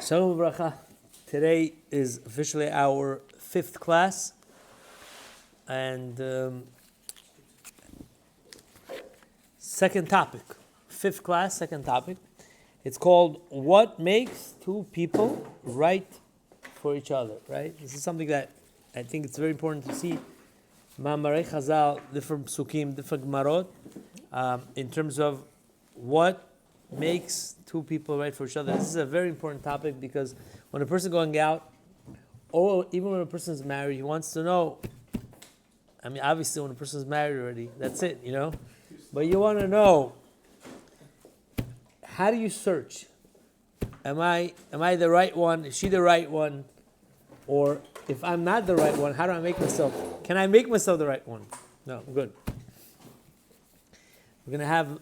Shalom Bracha. Today is officially our 5th class, and second topic. 5th class, second topic. It's called "What Makes Two People Right for Each Other." Right. This is something that I think it's very important to see. Ma'amarei Chazal, different psukim, different gemarot, in terms of what makes two people right for each other. This is a very important topic because when a person going out, or even when a person is married, he wants to know. I mean, obviously, when a person is married already, that's it, you know. But you want to know, how do you search? Am I the right one? Is she the right one? Or if I'm not the right one, how do I make myself? Can I make myself the right one? No, good. We're gonna have.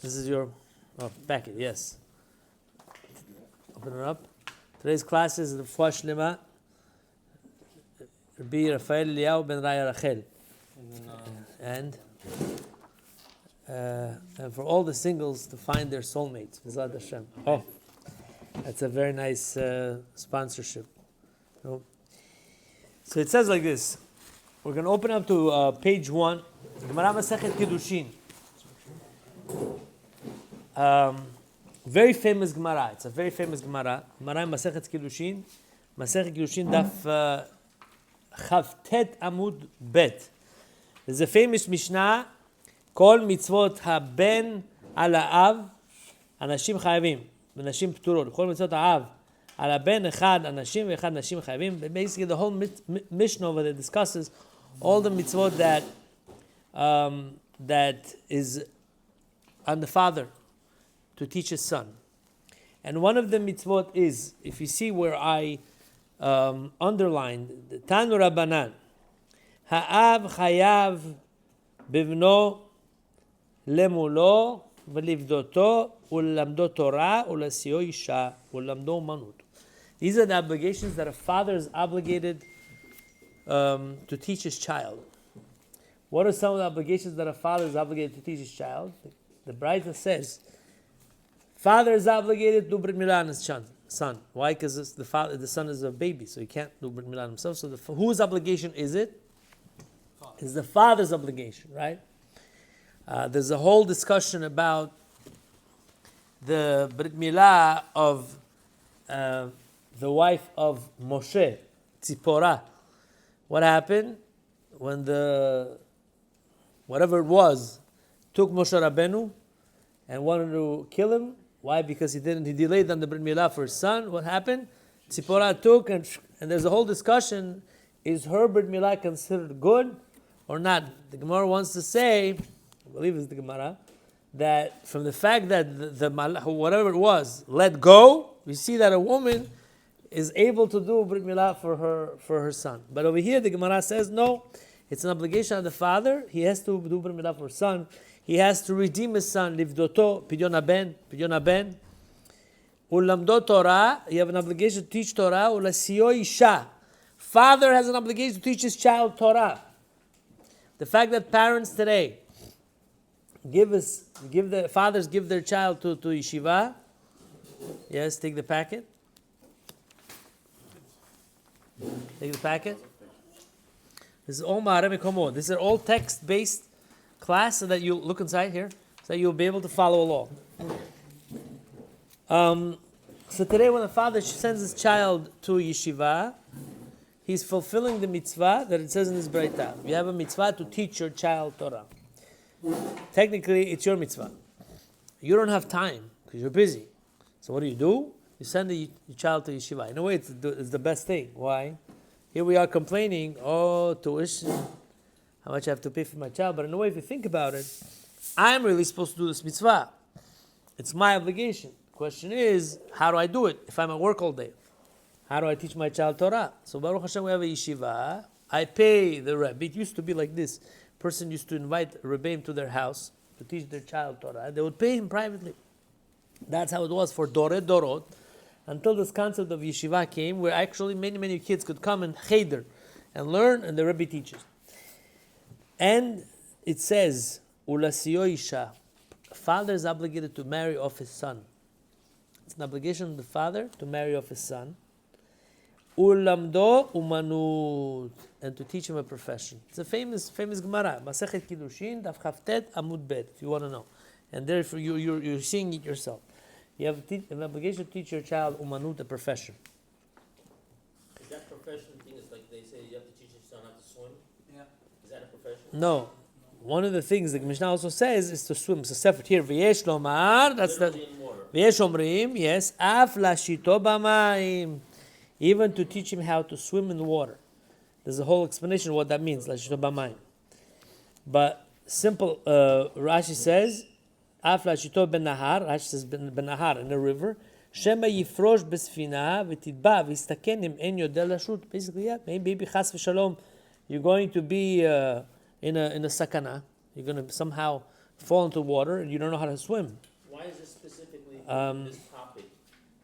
This is your packet, yes. Open it up. Today's class is Rafua Shlema, Rabbi Rafael Eliyahu ben Raya Rachel. And for all the singles to find their soulmates. B'ezrat Hashem. Oh, that's a very nice sponsorship. So it says like this. We're going to open up to page 1. Gemara Masechet Kiddushin. Very famous Gemara. It's a very famous Gemara. Gemara Masechet Kiddushin. Masechet Kiddushin daf Chavtet Amud Bet. There's a famous Mishnah. Kol mitzvot haben al ha'av anashim chayavim v'nashim pturot. Kol mitzvot ha'av al haben echad anashim v'echad nashim chayavim. Basically, the whole Mishnah over there discusses all the mitzvot that is on the father to teach his son. And one of the mitzvot is, if you see where I underlined, Tanu Rabbanan, Ha'av chayav bivno lemulo v'livdoto u'lamdo Torah u'lasio isha u'lamdo manut. These are the obligations that a father is obligated to teach his child. What are some of the obligations that a father is obligated to teach his child? The Braita says, father is obligated to do Brit Milah on his son. Why? Because the son is a baby, so he can't do Brit Milah himself. So whose obligation is it? It's the father's obligation, right? There's a whole discussion about the Brit Milah of the wife of Moshe, Tzipporah. What happened when whatever it was took Moshe Rabbeinu and wanted to kill him? Why? Because he delayed on the Brit Milah for his son. What happened? Tzipporah took, and there's a whole discussion, is her Brit Milah considered good or not? The Gemara wants to say, I believe it's the Gemara, that from the fact that the whatever it was, let go, we see that a woman is able to do Brit Milah for her son. But over here the Gemara says, no, it's an obligation on the father. He has to do Brit Milah for his son. He has to redeem his son, livdoto, pidyon haben, ulamdo Torah. You have an obligation to teach Torah, ulasio isha. Father has an obligation to teach his child Torah. The fact that parents today fathers give their child to yeshiva. Yes, take the packet. Take the packet. This is all Ma'areh Mekomot. This is all text-based class, so that you look inside here, so that you'll be able to follow along. So today, when a father sends his child to yeshiva, he's fulfilling the mitzvah that it says in this Braita. You have a mitzvah to teach your child Torah. Technically, it's your mitzvah. You don't have time because you're busy. So what do? You send your child to yeshiva. In a way, it's the best thing. Why? Here we are complaining, tuition, how much I have to pay for my child. But in a way, if you think about it, I'm really supposed to do this mitzvah. It's my obligation. The question is, how do I do it if I'm at work all day? How do I teach my child Torah? So Baruch Hashem, we have a yeshiva. I pay the Rabbi. It used to be like this. Person used to invite a Rabbi to their house to teach their child Torah. They would pay him privately. That's how it was for Dorot, until this concept of yeshiva came, where actually many kids could come and cheder and learn, and the Rabbi teaches. And it says, Ulasio isha, father is obligated to marry off his son. It's an obligation of the father to marry off his son. Ulamdo umanut, and to teach him a profession. It's a famous Gemara, Masechet Kiddushin, Daf Chavtet Amud Bet, if you want to know. And therefore you're seeing it yourself. You have an obligation to teach your child umanut, a profession. Is that profession thing? Is like they say you have to teach your son how to swim? Yeah. Is that a profession? No. One of the things the Mishnah also says is to swim. So separate here, V'yesh lomar, that's the V'yesh omrim, yes, af lashito b'mayim, even to teach him how to swim in the water. There's a whole explanation of what that means, lashito b'mayim. But simple, Rashi says, af lashito ben nahar, Rashi says ben nahar, in a river, shema yifrosh besfina v'tidba v'yistaken im en yodel lashut. Basically, yeah, maybe chas v'shalom, you're going to be in a sakana, you're going to somehow fall into water and you don't know how to swim. Why is this specifically this topic?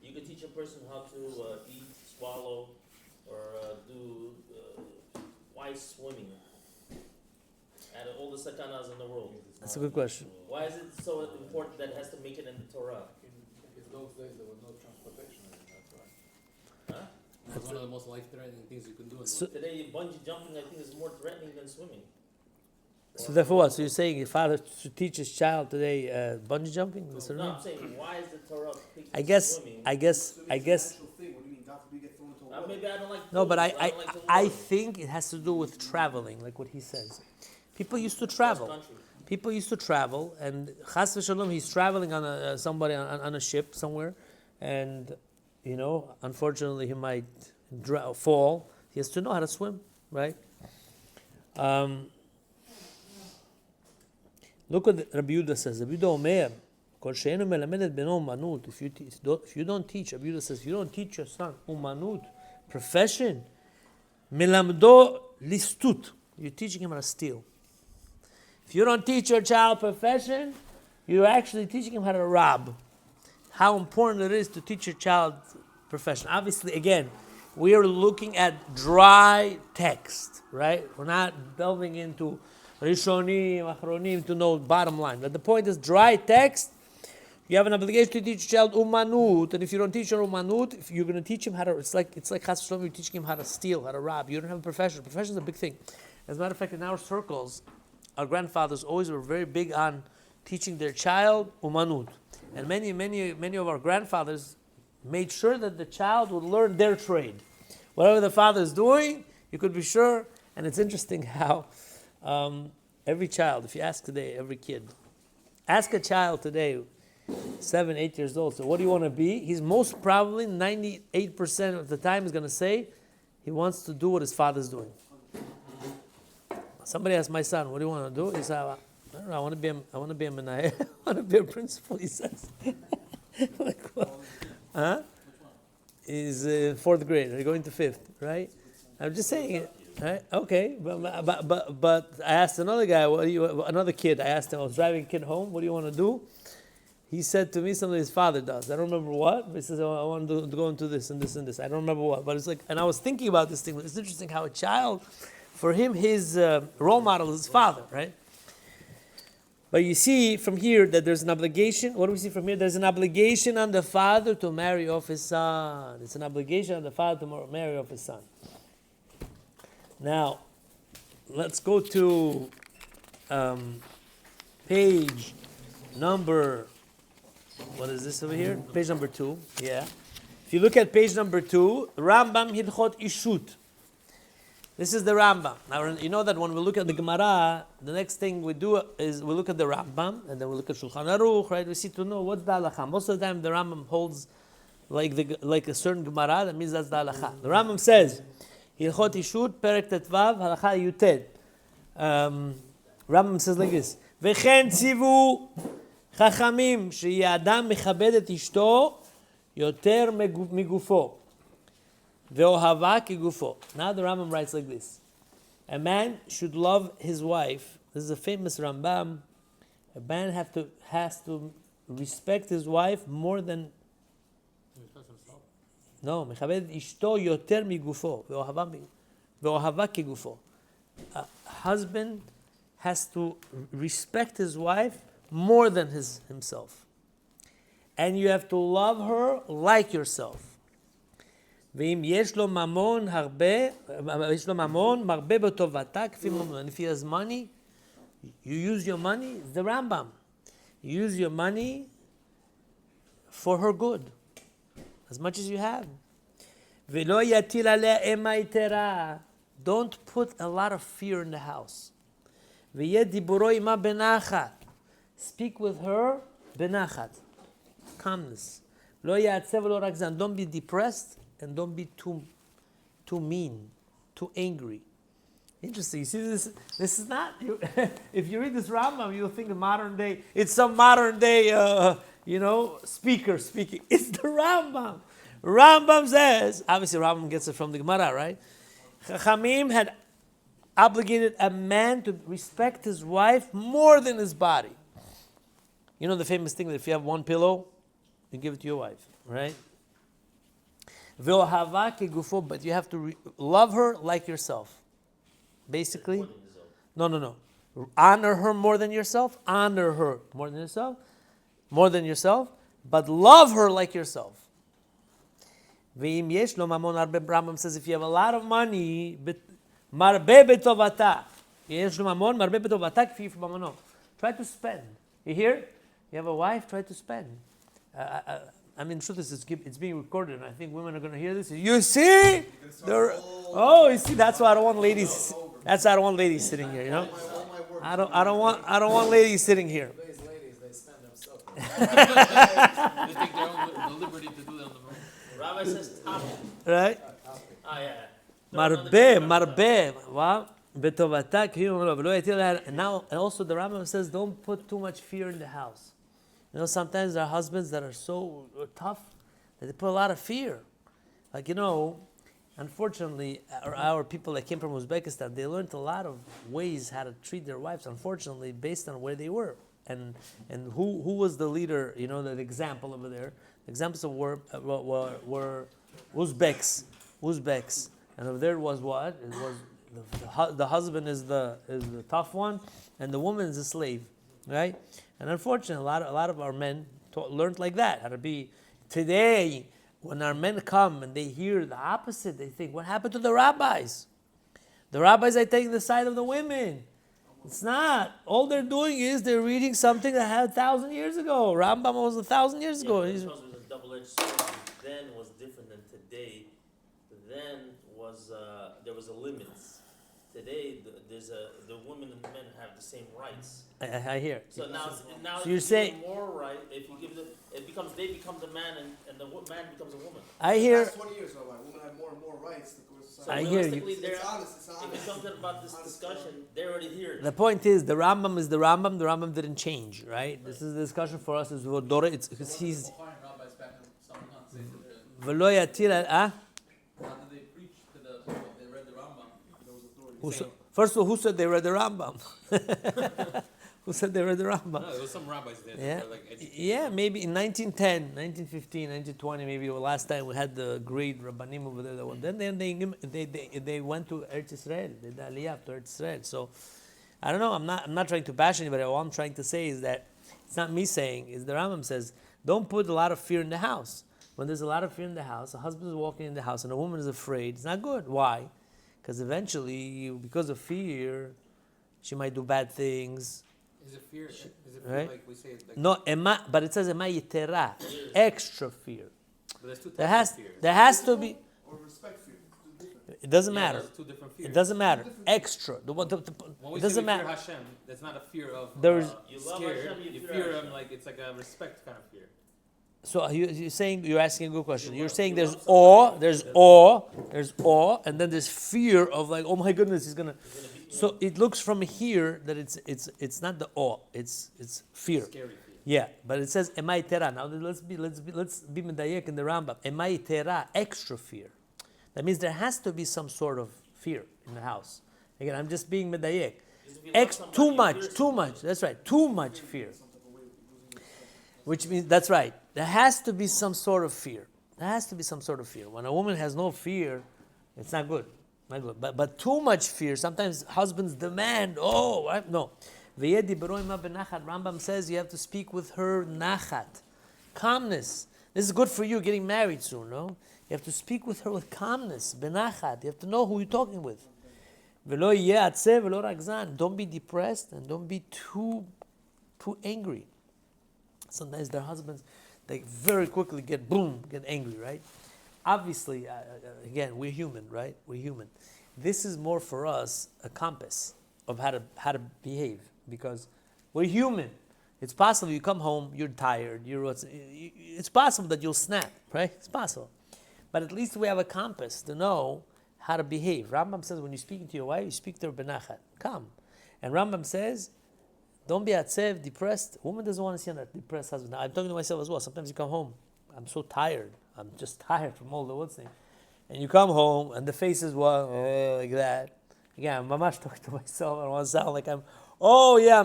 You could teach a person how to eat, swallow, or do why swimming? Out of all the sakanas in the world. That's a good question. Why is it so important that it has to make it in the Torah? In those days there was no transportation, that's why. Huh? It's one of the most life-threatening things you can do. So, Today, bungee jumping, I think, is more threatening than swimming. so therefore what? So you're saying your father should teach his child today bungee jumping? No, I'm saying, why is the Torah teaching I guess, swimming? I guess. What do you mean? God forbid you get thrown into water? Maybe I don't like No, but pools, don't like the I water. think it has to do with traveling, like what he says. People used to travel. Country. People used to travel, and chas v'shalom, he's traveling on a ship somewhere, and unfortunately, he might fall. He has to know how to swim, right? Look what Rabbi Yehuda says. Rabbi Yehuda Omer, Kol she'enu melamed beno umanut. If you don't teach, Rabbi Yehuda says, if you don't teach your son umanut, profession, melamdo listut, you're teaching him how to steal. If you don't teach your child profession, you're actually teaching him how to rob. How important it is to teach your child profession. Obviously, again, we are looking at dry text, right? We're not delving into Rishonim, Achronim to know bottom line. But the point is, dry text, you have an obligation to teach your child umanut, and if you don't teach your umanut, if you're going to teach him how to, it's like chas v'shalom, you're teaching him how to steal, how to rob. You don't have a profession. Profession is a big thing. As a matter of fact, in our circles, our grandfathers always were very big on teaching their child umanut. And many of our grandfathers made sure that the child would learn their trade. Whatever the father is doing, you could be sure. And it's interesting how every child, if you ask today, every kid, ask a child today, 7, 8 years old, so what do you want to be? He's most probably, 98% of the time, is going to say he wants to do what his father's doing. Somebody asked my son, what do you want to do? He said, I don't know, I want to be a menahel, I want to be a principal, he says. Like, what? Huh? He's in 4th grade, they're going to 5th, right? I'm just saying it, right? Okay, but I asked another guy, another kid, I asked him, I was driving a kid home, what do you want to do? He said to me something his father does. I don't remember what, but he says, oh, I want to go into this and this and this. I don't remember what, but it's like, and I was thinking about this thing, it's interesting how a child, for him, his role model is his father, right? But you see from here that there's an obligation. What do we see from here? There's an obligation on the father to marry off his son. It's an obligation on the father to marry off his son. Now, let's go to page number, what is this over here? Page number 2, yeah. If you look at page number 2, Rambam Hilchot Ishut. This is the Rambam. Now, you know that when we look at the Gemara, the next thing we do is we look at the Rambam, and then we look at Shulchan Aruch, right? We see to know what's the halacha. Most of the time, the Rambam holds like a certain Gemara, that means that's the halacha. The Rambam says, Hilchot Ishut, Perek Tetvav, halacha Yuted. Rambam says like this, V'chen tzivu chachamim, she'yi adam mechabed et ishto, yoter migufo. Now the Rambam writes like this. A man should love his wife. This is a famous Rambam. A man has to respect his wife more than... No, mechabed ishto yoter migufo. Ve'ohava kegufo. A husband has to respect his wife more than himself. and you have to love her like yourself. ואם יש לו ממון מרבה בטובתה כפי ממון. And if he has money, you use your money, it's the Rambam. You use your money for her good, as much as you have. ולא יטיל עליה אימה יתרה. Don't put a lot of fear in the house. ויהיה דיבורו עמה בנחת. Speak with her בנחת. Calmness. לא יעצב ולא רגזן. Don't be depressed and don't be too mean, too angry. Interesting. You see this? This is not. If you read this Rambam, you'll think modern day. It's some modern day, speaker speaking. It's the Rambam. Rambam says. Obviously, Rambam gets it from the Gemara, right? Chachamim had obligated a man to respect his wife more than his body. You know the famous thing that if you have one pillow, you give it to your wife, right? But you have to love her like yourself. Basically, no. Honor her more than yourself. Honor her more than yourself. But love her like yourself. Rambam says if you have a lot of money, try to spend. You hear? You have a wife, try to spend. Truth is, it's being recorded, and I think women are going to hear this. You see? You see, that's why I don't want ladies. That's why I don't want ladies sitting here. You know, I don't want ladies sitting here. Today's ladies, they spend themselves. They take their own liberty to do that on the road. Rabbi says top. Right? Yeah. Marbe. Wow. Now, also the Rambam says, don't put too much fear in the house. You know, sometimes there are husbands that are so tough that they put a lot of fear. Like, unfortunately, our people that came from Uzbekistan, they learned a lot of ways how to treat their wives, unfortunately, based on where they were. And who was the leader, the example over there? Examples of were Uzbeks. And over there was what? It was the husband is the tough one, and the woman is a slave, right? And unfortunately, a lot of our men learned like that, how to be. Today, when our men come and they hear the opposite, they think, what happened to the rabbis? The rabbis are taking the side of the women. It's not. All they're doing is they're reading something that had 1,000 years ago. Rambam was 1,000 years ago. Because it was a double-edged sword. Then was different than today. Then was there was a limit. Today, the women and men have the same rights. I hear. So now so you're saying more right. If you give them, they become the man, and the man becomes a woman. I hear. The last 20 years, Rabbi, women have more and more rights. So I hear you. It's honest. If it's something about this discussion, they're already here. The point is, the Rambam is the Rambam. The Rambam didn't change, right? This is the discussion for us. Is what Dora? It's because he's. V'lo yatir How did they preach to they read the Rambam? First of all, who said they read the Rambam? Who said they read the Rambam? No, there was some rabbis there. Yeah, That were educated. yeah, maybe in 1910, 1915, 1920, maybe the last time we had the great Rabbanim over there. Then they went to Eretz Israel. They did Aliyah to Eretz Israel. So I don't know. I'm not trying to bash anybody. All I'm trying to say is that it's not me saying. Is the Rambam says don't put a lot of fear in the house. When there's a lot of fear in the house, a husband is walking in the house and a woman is afraid. It's not good. Why? Because eventually, because of fear, she might do bad things. Is it fear? Right? Like we say? Like, No, but it says ema yitera, extra fear. but there's two types of fear. There has to be. Or respect fear. Two different. It doesn't Yeah, matter. there's two different fears. It doesn't matter. Extra. When we It say doesn't we fear matter. Hashem, that's not a fear of There's- You love scared. Hashem, you You fear fear Hashem. him like it's like a respect kind of fear. So you're asking a good question. You're saying there's awe, and then there's fear of like, oh my goodness, he's gonna. So it looks from here that it's not the awe, it's fear. Scary fear. Yeah, but it says emai tera. Now let's be medayek in the Rambam. Emai tera, extra fear. That means there has to be some sort of fear in the house. Again, I'm just being medayek. Too much. That's right. Too much fear. Which means that's right. There has to be some sort of fear. When a woman has no fear, it's not good. But too much fear. Sometimes husbands demand. No. Rambam says you have to speak with her nachat, calmness. This is good for you getting married soon, no? You have to speak with her with calmness, benachat. You have to know who you're talking with. V'lo yeh atzev v'lo ragzan. Don't be depressed and don't be too angry. Sometimes their husbands, they very quickly get angry, right? Obviously, again, we're human, right? We're human. This is more for us a compass of how to behave, because we're human. It's possible you come home, you're tired, it's possible that you'll snap, right? It's possible. But at least we have a compass to know how to behave. Rambam says when you're speaking to your wife, you speak to her benachat, calm. And Rambam says, don't be atzev, depressed. A woman doesn't want to see a depressed husband. Now, I'm talking to myself as well. Sometimes you come home, I'm so tired. I'm just tired from all the what's name. And you come home and the face is like that. Again, I'm mamash talking to myself. I don't want to sound like I'm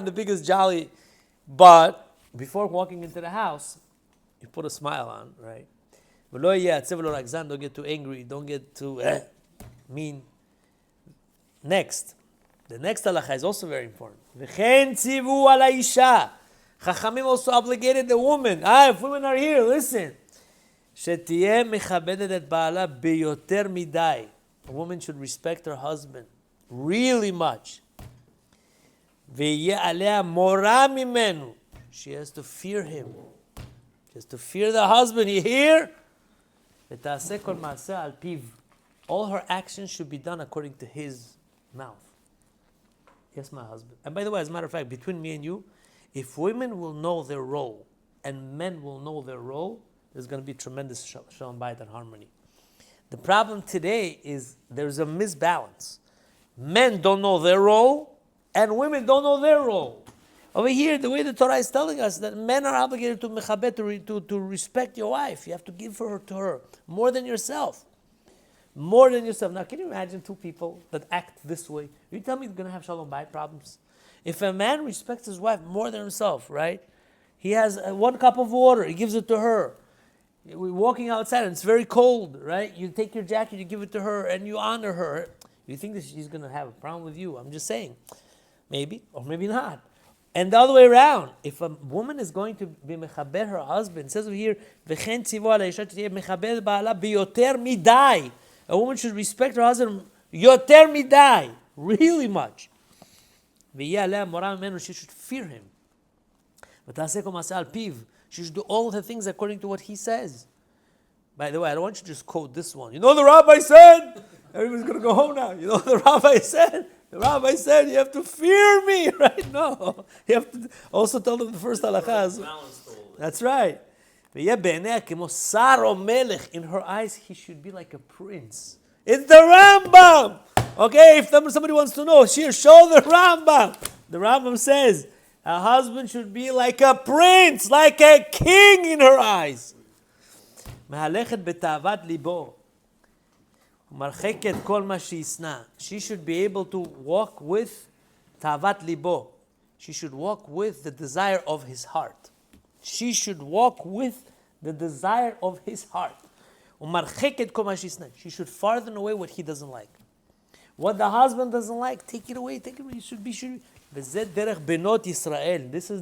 the biggest jolly. But before walking into the house, you put a smile on, right? Don't get too angry. Don't get too mean. Next. The next halacha is also very important. Chachamim also obligated the woman. If women are here, listen. A woman should respect her husband really much. She has to fear him. She has to fear the husband. You hear? All her actions should be done according to his mouth. Yes, my husband. And by the way, as a matter of fact, between me and you, if women will know their role and men will know their role, there's going to be tremendous shalom bayit and harmony. The problem today is there's a misbalance. Men don't know their role and women don't know their role. Over here, the way the Torah is telling us that men are obligated to mechabet, to respect your wife. You have to give her to her more than yourself. More than yourself. Now, can you imagine two people that act this way? You tell me they're going to have shalom bayit problems? If a man respects his wife more than himself, right? He has 1 cup of water, he gives it to her. We're walking outside and it's very cold, right? You take your jacket, you give it to her, and you honor her. You think that she's going to have a problem with you? I'm just saying. Maybe, or maybe not. And the other way around, if a woman is going to be mechaber her husband, it says over here, V'chen tzivu ala isha tiyeh mechaber ba'ala biyoter midai. A woman should respect her husband yoter midai, really much. V'yeh aleh mora mimenu, she should fear him. V'taseh kol ma'aseh al piv. She should do all the things according to what he says. By the way, I don't want you to just quote this one. You know the rabbi said? Everybody's going to go home now. You know what the rabbi said? The rabbi said you have to fear me, right? No. You have to also tell them the first halakha. That's right. In her eyes, he should be like a prince. It's the Rambam. Okay, if somebody wants to know, Shiur, show the Rambam. The Rambam says, a husband should be like a prince, like a king in her eyes. She should be able to walk with tavat libo. She should walk with the desire of his heart. She should walk with the desire of his heart. She should farthen away what he doesn't like. What the husband doesn't like, take it away. Take it away. Should be. This is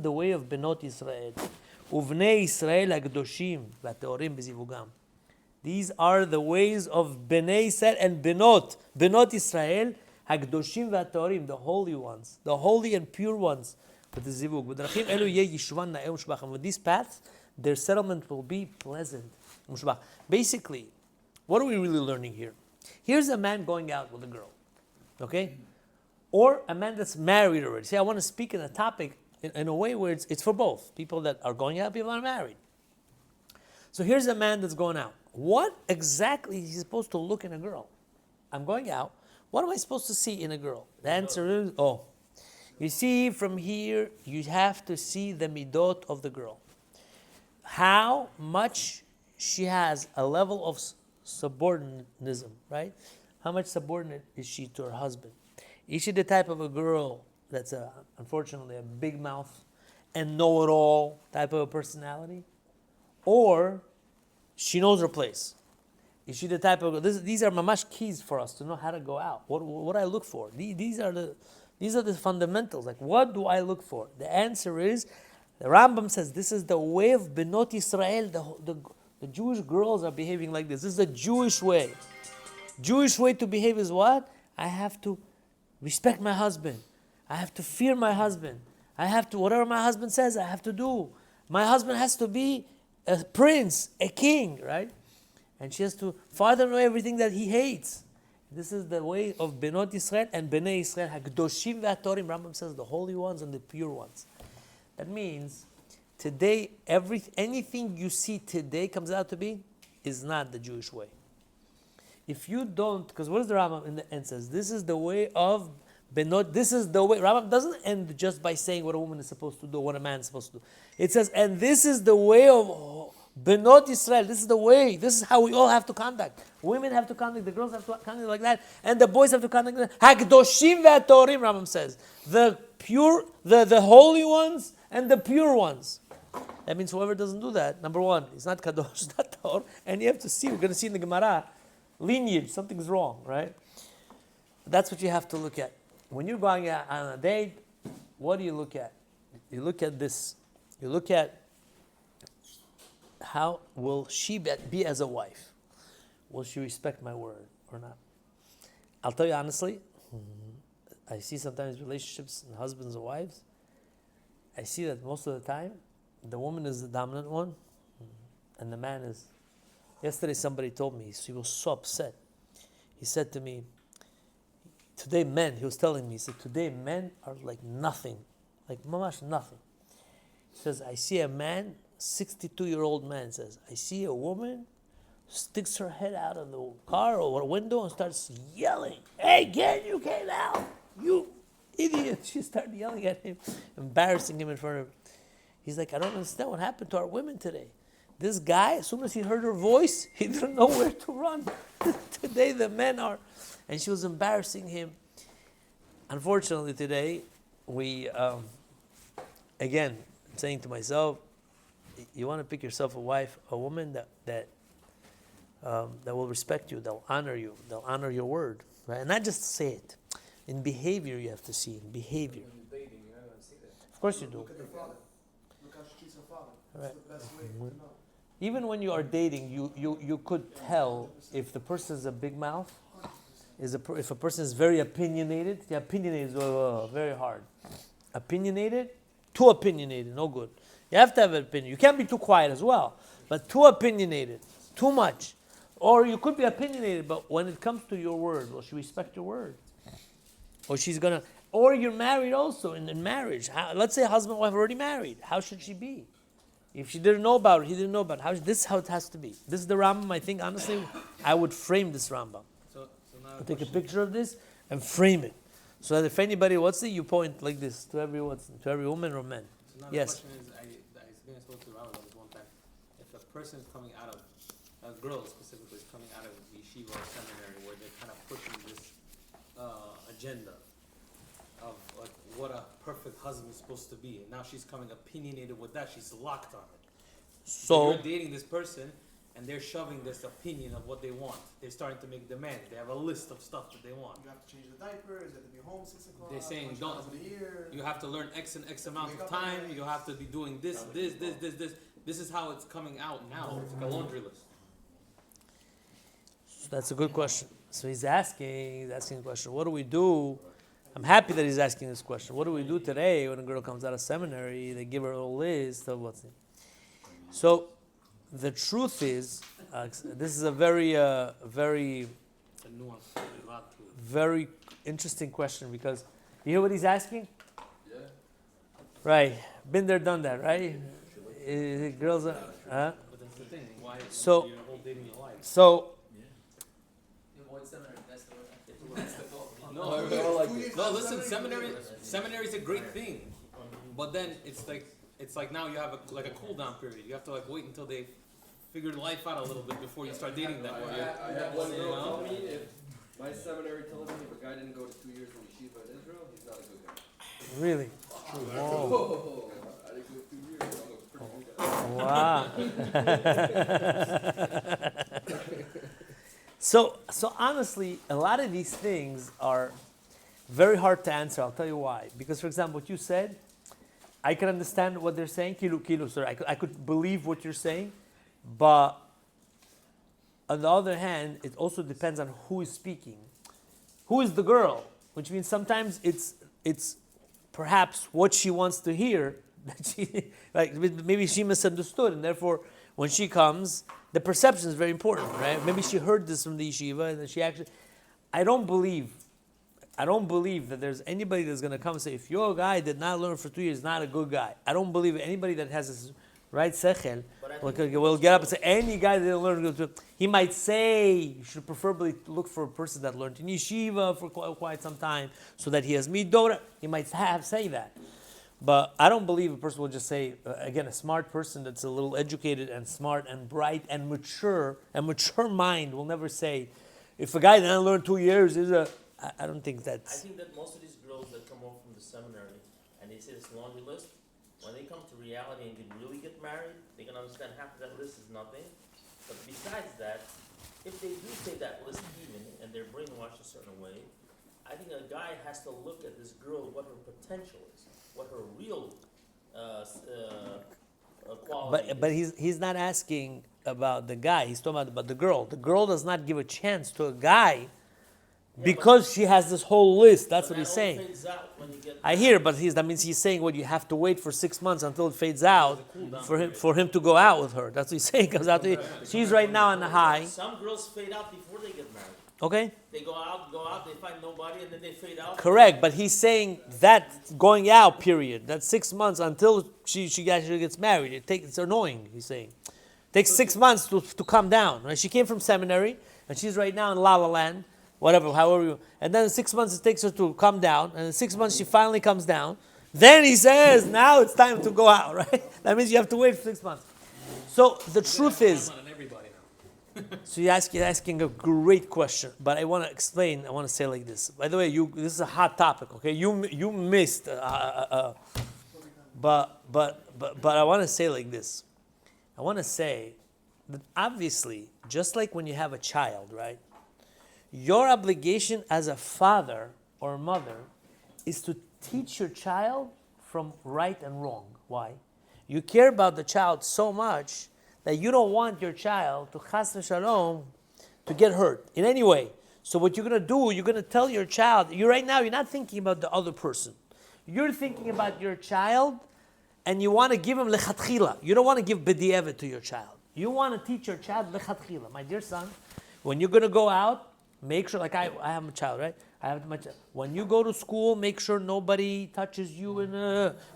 the way of Benot Yisrael. Uvnei Yisrael HaKadoshim v'Teorim b'zivugam. These are the ways of Bnei Yisrael and Benot Yisrael HaKadoshim v'Teorim, the holy ones, the holy and pure ones. With the zivug, with these paths, their settlement will be pleasant. Basically, what are we really learning here? Here's a man going out with a girl, okay? Or a man that's married already. See, I want to speak in a topic in a way where it's for both. People that are going out, people that are married. So here's a man that's going out. What exactly is he supposed to look in a girl? I'm going out. What am I supposed to see in a girl? The answer is, you see from here, you have to see the midot of the girl. How much she has a level of subordinatism, right? How much subordinate is she to her husband? Is she the type of a girl that's unfortunately a big mouth and know-it-all type of a personality? Or she knows her place? Is she the type of... These are mamash keys for us to know how to go out. What do I look for? These are the fundamentals. Like, what do I look for? The answer is, The Rambam says this is the way of Benot Israel. The Jewish girls are behaving like this. This is the Jewish way. Jewish way to behave is what? I have to respect my husband. I have to fear my husband. I have to, whatever my husband says, I have to do. My husband has to be a prince, a king, right? And she has to father know everything that he hates. This is the way of Benot Israel and Bnei Israel. HaKadoshim ve'atorim, Rambam says the holy ones and the pure ones. That means today, anything you see today comes out to be is not the Jewish way. If you don't, because what does the Rambam in the end says? This is the way of Benot, this is the way. Rambam doesn't end just by saying what a woman is supposed to do, what a man is supposed to do. It says, and this is the way of Benot Israel. This is the way. This is how we all have to conduct. Women have to conduct, the girls have to conduct like that, and the boys have to conduct like that. HaKadoshim ve'atorim, Rambam says. The pure, the holy ones and the pure ones. That means whoever doesn't do that, number one, it's not Kadosh, it's not Tor, and you have to see, we're going to see in the Gemara, lineage, something's wrong, right? That's what you have to look at. When you're going out on a date, what do you look at? You look at this. You look at how will she be as a wife? Will she respect my word or not? I'll tell you honestly, I see sometimes relationships in husbands and wives. I see that most of the time, the woman is the dominant one, and the man is. Yesterday somebody told me, he was so upset. He said to me, today men, he was telling me, he said, today men are like nothing, like mamash nothing. He says, I see a man, 62-year-old man says, I see a woman, sticks her head out of the car or a window and starts yelling, hey, get you came out, you idiot. She started yelling at him, embarrassing him in front of him. He's like, I don't understand what happened to our women today. This guy, as soon as he heard her voice, he didn't know where to run. Today the men are, and she was embarrassing him. Unfortunately today, we, again, I'm saying to myself, you want to pick yourself a wife, a woman that will respect you, they'll honor you, they'll honor your word, right? And not just say it. In behavior, you have to see. In behavior. When you're dating, you're not going to see that. Of course you do. Look at the father. Look how she treats her father. That's Right. the best way to know. Even when you are dating, you could tell if the person is a big mouth, if a person is very opinionated. The opinionated is very hard. Opinionated, too opinionated, no good. You have to have an opinion. You can't be too quiet as well, but too opinionated, too much. Or you could be opinionated, but when it comes to your word, will she respect your word? Or she's gonna, or you're married also in marriage. Let's say husband and wife are already married. How should she be? If she didn't know about it, he didn't know about it. This is how it has to be. This is the Rambam. I think honestly, I would frame this Rambam. So now I'll take a picture of this and frame it, so that if anybody wants it, you point like this to every woman or man. So now Yes. the question is, I spoke to Rabbi about this one time. If a person is coming out of, a girl specifically is coming out of yeshiva or seminary where they're kind of pushing this agenda of like what a perfect husband is supposed to be, and now she's coming opinionated with that, she's locked on it. So you're dating this person, and they're shoving this opinion of what they want. They're starting to make demands. They have a list of stuff that they want. You have to change the diapers, you have to be home 6 o'clock. They're saying lunch don't. times of the year. You have to learn X and X amount Wake of up time. early. You have to be doing this. This is how it's coming out now. It's like a laundry list. that's a good question. So he's asking a question. What do we do? I'm happy that he's asking this question. What do we do today when a girl comes out of seminary? They give her a list of what's it. So the truth is, this is a very It's a nuance. There's a lot to it. very interesting question, because you hear what he's asking? Yeah. Right. Been there, done that, right? Girls are, But that's the thing. Why? So- You're whole dating your life. so Avoid seminary. That's the goal. No, listen. Seminary is a great thing, but then it's like now you have a cool down period. You have to like wait until they figure life out a little bit before you start dating them. I had one girl tell me if my seminary told me if a guy didn't go to 2 years in yeshiva in Israel, he's not a good guy. really, Oh, I didn't go 2 years. I'm a pretty good guy. wow. So honestly, a lot of these things are very hard to answer. I'll tell you why. Because, for example, what you said, I can understand what they're saying. Kilu, sorry. I could believe what you're saying, but on the other hand, it also depends on who is speaking. Who is the girl? Which means sometimes it's perhaps what she wants to hear. That she, like maybe she misunderstood, and therefore when she comes, the perception is very important, right? Maybe she heard this from the yeshiva, and then she actually. I don't believe that there's anybody that's going to come and say, if your guy did not learn for 2 years, not a good guy. I don't believe anybody that has this right sechel will get up and say, any guy that didn't learn, he might say, you should preferably look for a person that learned in yeshiva for quite some time, so that he has midora. He might say that. But I don't believe a person will just say, again, a smart person that's a little educated and smart and bright and mature mind will never say, if a guy didn't learn 2 years, I don't think I that's... think that most of these girls that come home from the seminary and they say this laundry list, when they come to reality and really get married, they can understand half of that list is nothing. But besides that, if they do say that list even and they're brainwashed a certain way, I think a guy has to look at this girl, what her potential is, what her real quality is. But he's not asking about the guy. He's talking about the girl. The girl does not give a chance to a guy because she has this whole list. That's what he's saying. Fades out when you get I hear, but that means he's saying, well, you have to wait for 6 months until it fades out for him to go out with her. That's what he's saying. Comes out she's right now on the high. Some girls fade out before they get married. Okay? They go out, they find nobody, and then they fade out. Correct, but he's saying that going out period, that 6 months until she actually gets married, it's annoying, he's saying. It takes 6 months to come down. Right? She came from seminary, and she's right now in La La Land, whatever, however you... And then in 6 months it takes her to come down, and in 6 months she finally comes down. Then he says, now it's time to go out, right? That means you have to wait for 6 months. So the truth is... So you're asking a great question, but I want to explain. I want to say like this. By the way, this is a hot topic. Okay, you missed. But I want to say like this. I want to say that obviously, just like when you have a child, right? Your obligation as a father or mother is to teach your child from right and wrong. Why? You care about the child so much that you don't want your child to chas v'shalom to get hurt in any way. So what you're going to do, you're going to tell your child, you're not thinking about the other person. You're thinking about your child, and you want to give him lechatchila. You don't want to give b'di'evet to your child. You want to teach your child lechatchila. My dear son, when you're going to go out, make sure, like I have a child, right? I have my child. When you go to school, make sure nobody touches you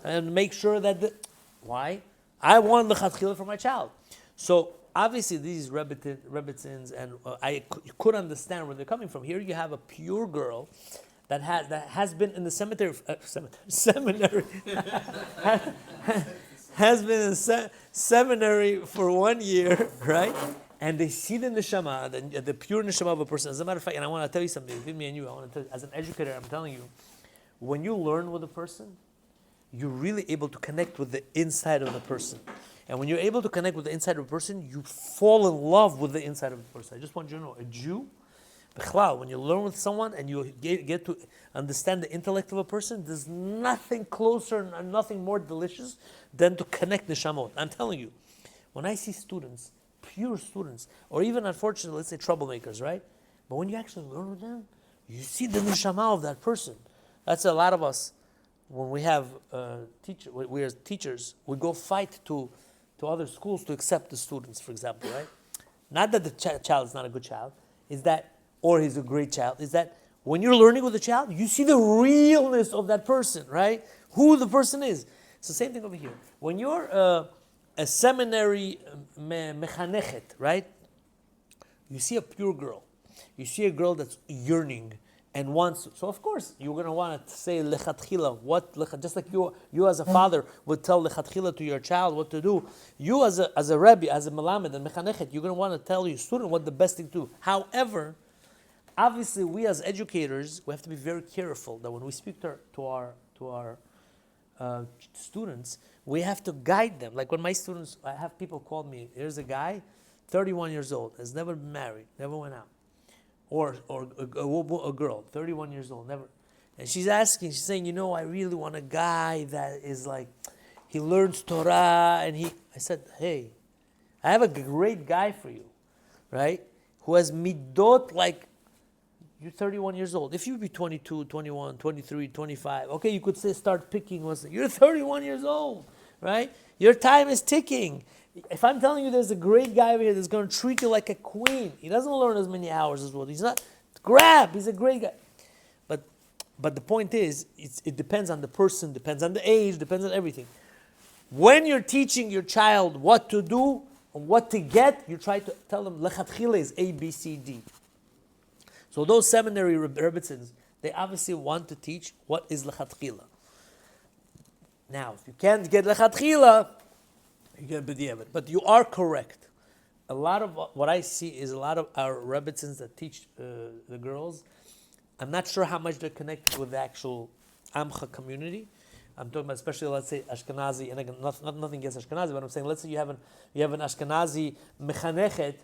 and make sure that... Why? I want lechatchila for my child. So obviously these Rebbitzins, and I could understand where they're coming from. Here you have a pure girl that has been in the seminary has been in seminary for 1 year, right? And they see the neshama, the pure neshama of a person. As a matter of fact, and I want to tell you something between me and you. I want to tell you, as an educator, I'm telling you, when you learn with a person, you're really able to connect with the inside of the person. And when you're able to connect with the inside of a person, you fall in love with the inside of the person. I just want you to know, a Jew, when you learn with someone and you get to understand the intellect of a person, there's nothing closer and nothing more delicious than to connect neshamot. I'm telling you, when I see students, pure students, or even unfortunately, let's say troublemakers, right? But when you actually learn with them, you see the neshama of that person. That's a lot of us. When we have we as teachers, we go fight to other schools to accept the students, for example, right? Not that the child is not a good child, is that, or he's a great child, is that when you're learning with a child, you see the realness of that person, right? Who the person is. It's the same thing over here. When you're a seminary mechanechet, right? You see a pure girl. You see a girl that's yearning and wants to. So of course you're going to want to say lechatchila, just like you as a father would tell lechatchila to your child what to do. You as a Rabbi, as a melamed and mechanechet, you're going to want to tell your student what the best thing to do. However, obviously we as educators, we have to be very careful that when we speak to our students, we have to guide them. Like when my students, I have people call me, here's a guy, 31 years old, has never been married, never went out. Or a girl, 31 years old, never. And she's saying, I really want a guy that is like, he learns Torah, and I said, hey, I have a great guy for you, right? Who has midot like, you're 31 years old. If you be 22, 21, 23, 25, okay, you could say start picking. You're 31 years old, right? Your time is ticking. If I'm telling you there's a great guy over here that's going to treat you like a queen, he doesn't learn as many hours as well. He's not, he's a great guy. But the point is, it depends on the person, depends on the age, depends on everything. When you're teaching your child what to do, and what to get, you try to tell them, lechatchila is A, B, C, D. So those seminary rebbitzins, they obviously want to teach what is lechatchila. Now, if you can't get lechatchila, you get b'diavad. But you are correct. A lot of what I see is a lot of our rebbitzins that teach the girls. I'm not sure how much they're connected with the actual Amcha community. I'm talking about especially, let's say, Ashkenazi, and again, nothing against Ashkenazi, but I'm saying, let's say you have an Ashkenazi mechanechet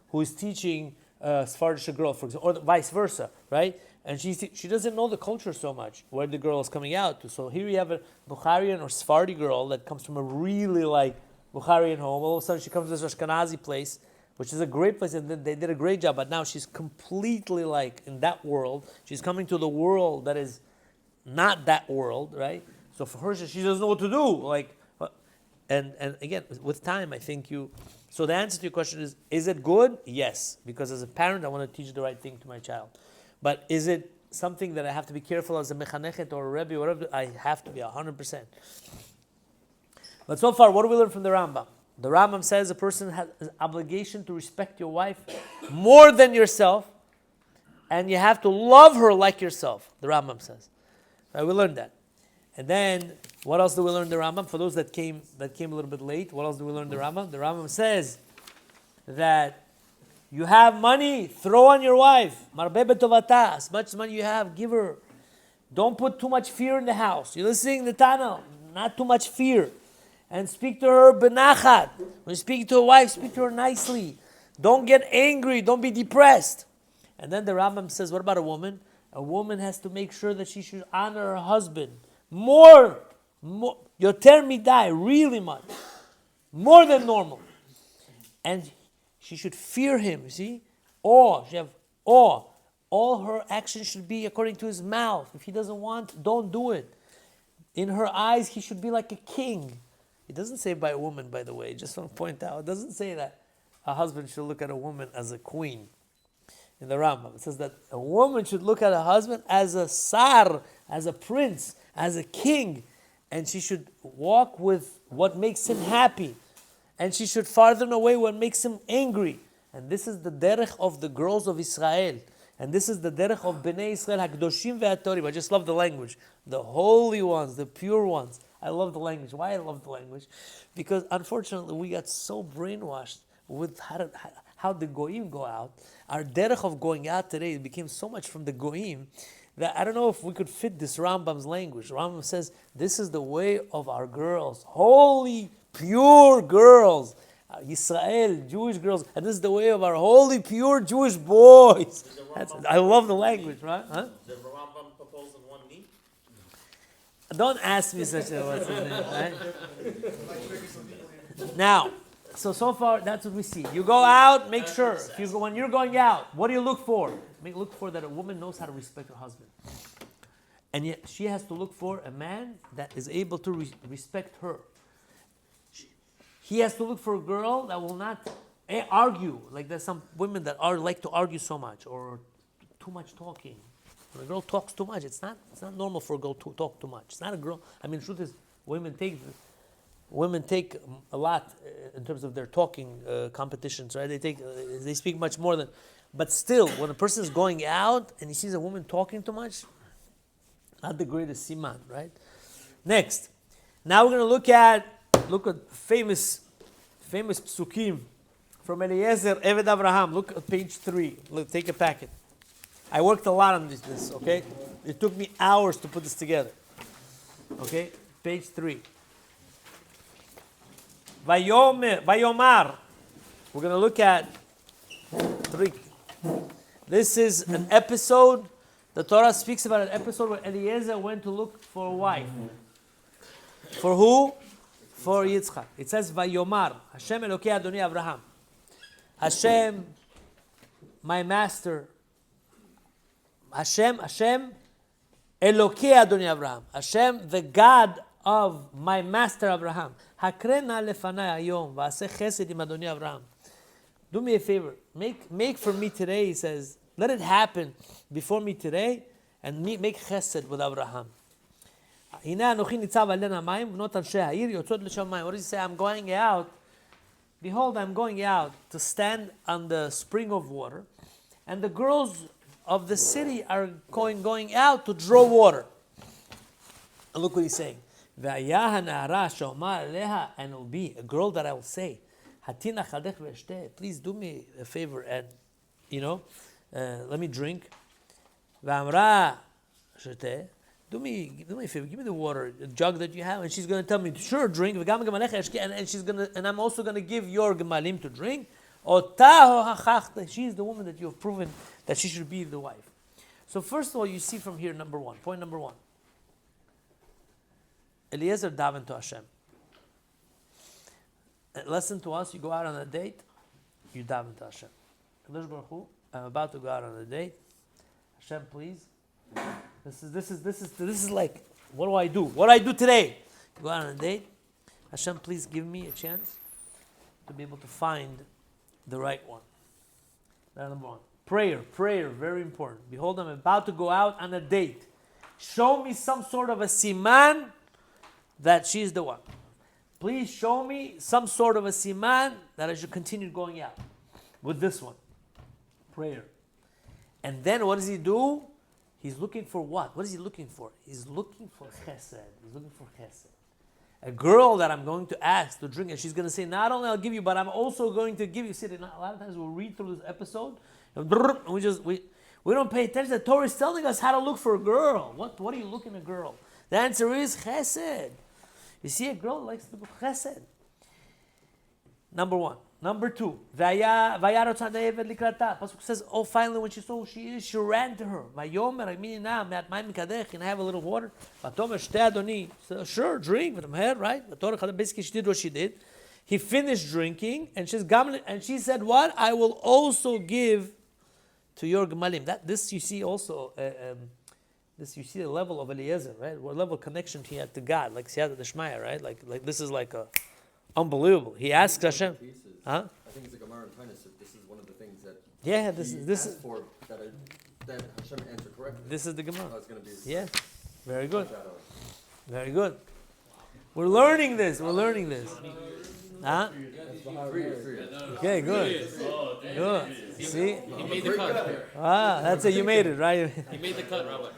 who is teaching a Sephardic girl, for example, or vice versa, right? And she doesn't know the culture so much, where the girl is coming out to. So here you have a Bukharian or Sephardi girl that comes from a really like Bukharian home. All of a sudden she comes to this Ashkenazi place, which is a great place, and they did a great job, but now she's completely like in that world. She's coming to the world that is not that world, right? So for her, she doesn't know what to do. And again, with time, I think you... So the answer to your question is it good? Yes. Because as a parent, I want to teach the right thing to my child. But is it something that I have to be careful as a mechanechet or a rebbe or whatever? I have to be 100%. But so far, what do we learn from the Rambam? The Rambam says a person has an obligation to respect your wife more than yourself, and you have to love her like yourself, the Rambam says. Right, we learned that. And then, what else do we learn in the Rambam? For those that came a little bit late, what else do we learn in the Rambam? The Rambam says that you have money, throw on your wife. Marbeh betovata. As much money you have, give her. Don't put too much fear in the house. You're listening to Tana, not too much fear. And speak to her benachat. When you speak to a wife, speak to her nicely. Don't get angry. Don't be depressed. And then the Rambam says, what about a woman? A woman has to make sure that she should honor her husband. More, yoter midai, really much. More than normal. And she should fear him, you see? Awe, she have awe. All her actions should be according to his mouth. If he doesn't want, don't do it. In her eyes, he should be like a king. It doesn't say by a woman, by the way. Just want to point out. It doesn't say that a husband should look at a woman as a queen. In the Rambam, it says that a woman should look at a husband as a sar, as a prince, as a king, and she should walk with what makes him happy, and she should farther away what makes him angry. And this is the derech of the girls of Israel, and this is the derech of Bnei Israel, Hakdoshim ve'atorim. I just love the language, the holy ones, the pure ones. I love the language. Why I love the language? Because unfortunately we got so brainwashed with how the goyim go out. Our derech of going out today became so much from the goyim that I don't know if we could fit this Rambam's language. Rambam says, this is the way of our girls, holy, pure girls, Yisrael, Jewish girls, and this is the way of our holy, pure Jewish boys. I love the language, right? Huh? The Rambam proposed in one knee. Don't ask me such a what's his name, right? Now, so far, that's what we see. You go out, make sure. When you're going out, what do you look for? Look for that a woman knows how to respect her husband. And yet, she has to look for a man that is able to respect her. He has to look for a girl that will not argue. Like there's some women that like to argue so much, or too much talking. When a girl talks too much, it's not normal for a girl to talk too much. It's not a girl. I mean, the truth is, women take a lot in terms of their talking competitions, right? They speak much more than. But still, when a person is going out and he sees a woman talking too much, not the greatest siman, right? Next, now we're going to look at famous psukim from Eliezer Eved Abraham. Look at page 3. Look, take a packet. I worked a lot on this. Okay, it took me hours to put this together. Okay, page 3. Vayomar. We're going to look at 3. This is an episode. The Torah speaks about an episode where Eliezer went to look for a wife. For who? For Yitzchak. It says, Vayomar, Hashem Elokei Adoni Abraham. Hashem, my master. Hashem, Elokei Adoni Abraham. Hashem, the God of my master Abraham. Hakrena lefanai hayom, va'aseh chesed im Adoni Abraham. Do me a favor. Make for me today, he says, let it happen before me today, and make chesed with Abraham. What does he say? I'm going out. Behold, I'm going out to stand on the spring of water, and the girls of the city are going out to draw water. And look what he's saying. And it will be a girl that I will say, please do me a favor and, let me drink. Do me a favor, give me the water, the jug that you have, and she's going to tell me, sure, drink, and I'm also going to give your gemalim to drink. She's the woman that you have proven that she should be the wife. So first of all, you see from here, point number one. Eliezer davened to Hashem. Lesson to us, you go out on a date, you daven to Hashem. Kadosh Baruch Hu, I'm about to go out on a date. Hashem, please. This is like, what do I do? What do I do today? Go out on a date. Hashem, please give me a chance to be able to find the right one. That's number one. Prayer, very important. Behold, I'm about to go out on a date. Show me some sort of a siman that she's the one. Please show me some sort of a siman that I should continue going out with this one. Prayer. And then what does he do? He's looking for what? What is he looking for? He's looking for chesed. A girl that I'm going to ask to drink, and she's going to say, not only I'll give you, but I'm also going to give you. See, a lot of times we'll read through this episode, and we don't pay attention. The Torah is telling us how to look for a girl. What are you looking at a girl? The answer is chesed. You see a girl that likes to look chesed. Number one. Number two, Raya Rachel Pasuk says, oh, finally when she saw who she is, she ran to her. Can I have a little water? So, sure, drink with her, right? Basically, she did what she did. He finished drinking, and she said, what? I will also give to your gemalim. This you see also, this you see the level of Eliezer, right? What level of connection he had to God, like Siyata Deshmaya, right? Like this is like unbelievable. He asks Hashem. Huh? I think it's a Gemara in Tainus. This is one of the things that this is for that Hashem answered correctly. This is the Gemara. Oh, it's going to be very good. Very good. We're learning this. Huh? Okay, good. Good. See? He made the cut. That's it. You made it, right? He made the cut, Rabbi.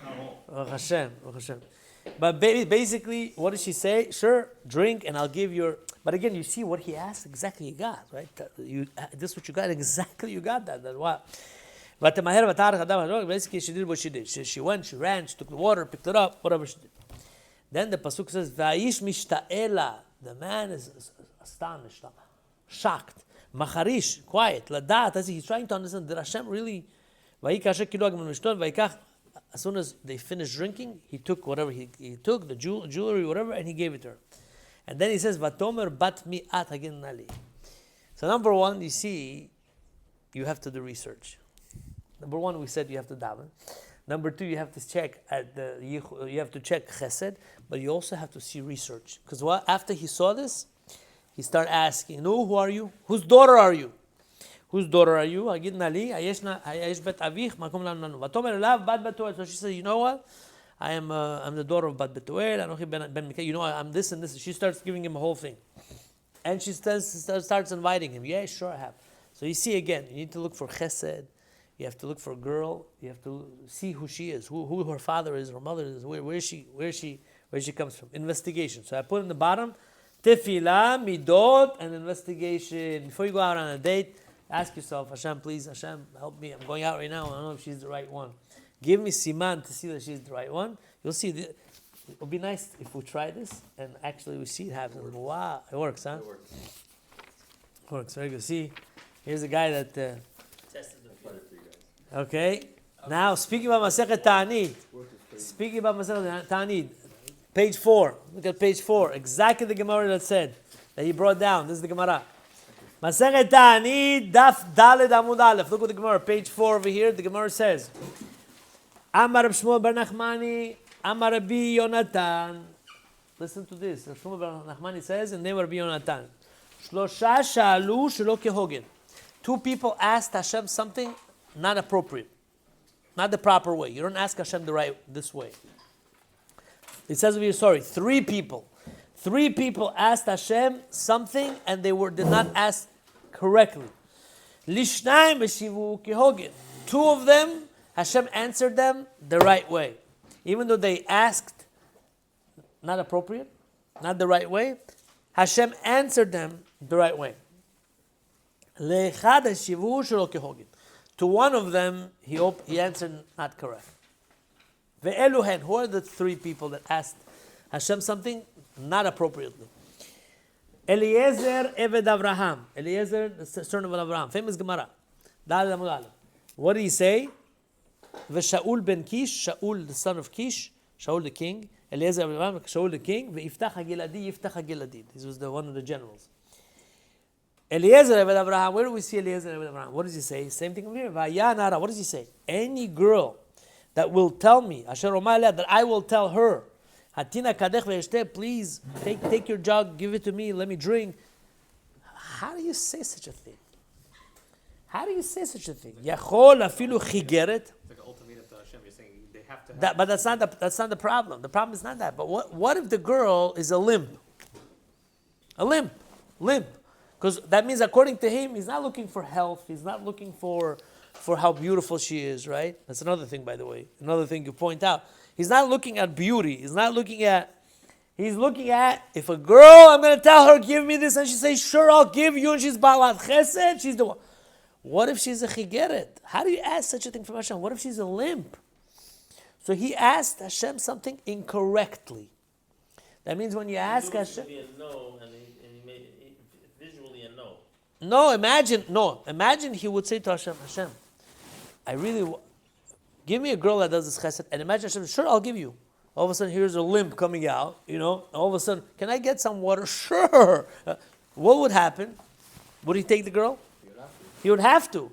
Oh, Hashem. But basically, what did she say? Sure, drink, and I'll give your. But again, you see what he asked, exactly you got, right? This is what you got, exactly you got that. What? Basically, she did what she did. She went, she ran, she took the water, picked it up, whatever she did. Then the pasuk says, "Vayish mishta'ela." The man is astonished, shocked, macharish, quiet, ladat. As he's trying to understand, did Hashem really? As soon as they finished drinking, he took whatever he took, the jewelry, whatever, and he gave it to her. And then he says, "Vatomer bat mi'at hagin nali." So number one, you see, you have to do research. Number one, we said you have to daven. Number two, you have to check you have to check chesed, but you also have to see research. Because after he saw this, he started asking, "No, who are you? Whose daughter are you? Whose daughter are you?" Hagin nali, hayesh bet avich makom lanu. Vatomer elav bat betuel. So she said, "You know what? I'm the daughter of Bat Betuel. I'm this and this." She starts giving him a whole thing. And she starts inviting him. Yeah, sure, I have. So you see again, you need to look for chesed. You have to look for a girl. You have to see who she is, who her father is, her mother is, where she comes from. Investigation. So I put in the bottom, tefillah, midot, and investigation. Before you go out on a date, ask yourself, Hashem, please, Hashem, help me. I'm going out right now. I don't know if she's the right one. Give me siman to see that she's the right one. You'll see. It would be nice if we try this and actually we see it happen. Wow, it works, huh? It works. Very good. See, here's a guy that. Tested the Okay. Now speaking about Masechet Ta'anit. Page 4. Look at page 4. Exactly the Gemara that said, that he brought down. This is the Gemara. Masechet Ta'anit, Daf Daled Amud Aleph. Look what the Gemara, page 4 over here. The Gemara says, Amar Reb Shmuel bar Nachmani, Amar Rabbi Yonatan. Listen to this. Reb Shmuel bar Nachmani says, in the name of Rabbi Yonatan, Shlosha sha'alu shelo kehogen. 2 people asked Hashem something not appropriate, not the proper way. You don't ask Hashem this way. It says over here, 3 people. 3 people asked Hashem something and they did not ask correctly. Lishnayim v'shivu kehogen. 2 of them, Hashem answered them the right way. Even though they asked not appropriate, not the right way, Hashem answered them the right way. Le'echad hashivu shelo kehogen. To one of them, he answered not correct. Ve'eluhen, who are the 3 people that asked Hashem something not appropriately? Eliezer Eved Avraham. Eliezer, the son of Avraham. Famous Gemara. What did he say? Ve'Shaul ben Kish, Shaul the son of Kish, Shaul the king. Eliezer Avraham, Shaul the king. Ve'iftach HaGiladi, Yiftach HaGiladi. This was one of the generals. Eliezer Eved Avraham. Where do we see Eliezer Eved Avraham? What does he say? Same thing over here. Vayanara. What does he say? Any girl that will tell me, Asher Omar Aleh, that I will tell her, Hatina kadech ve'eshteh, please take your jug, give it to me, let me drink. How do you say such a thing? How do you say such a thing? Yachol afilu chigeret. It's like an ultimatum to Hashem. You're saying they have to have But that's not the problem. The problem is not that. But what if the girl is a limp? A limp. Because that means according to him, he's not looking for health. He's not looking for how beautiful she is, right? That's another thing, by the way. Another thing you point out. He's not looking at beauty. He's looking at if a girl, I'm going to tell her, give me this, and she says, sure, I'll give you, and she's balat chesed, she's the one. What if she's a chigeret? How do you ask such a thing from Hashem? What if she's a limp? So he asked Hashem something incorrectly. That means when you ask Hashem... Be a no, and he made it visually a no. Imagine he would say to Hashem, give me a girl that does this chesed, and imagine Hashem, sure, I'll give you. All of a sudden, here's a limp coming out, all of a sudden, can I get some water? Sure. What would happen? Would he take the girl? He would have to.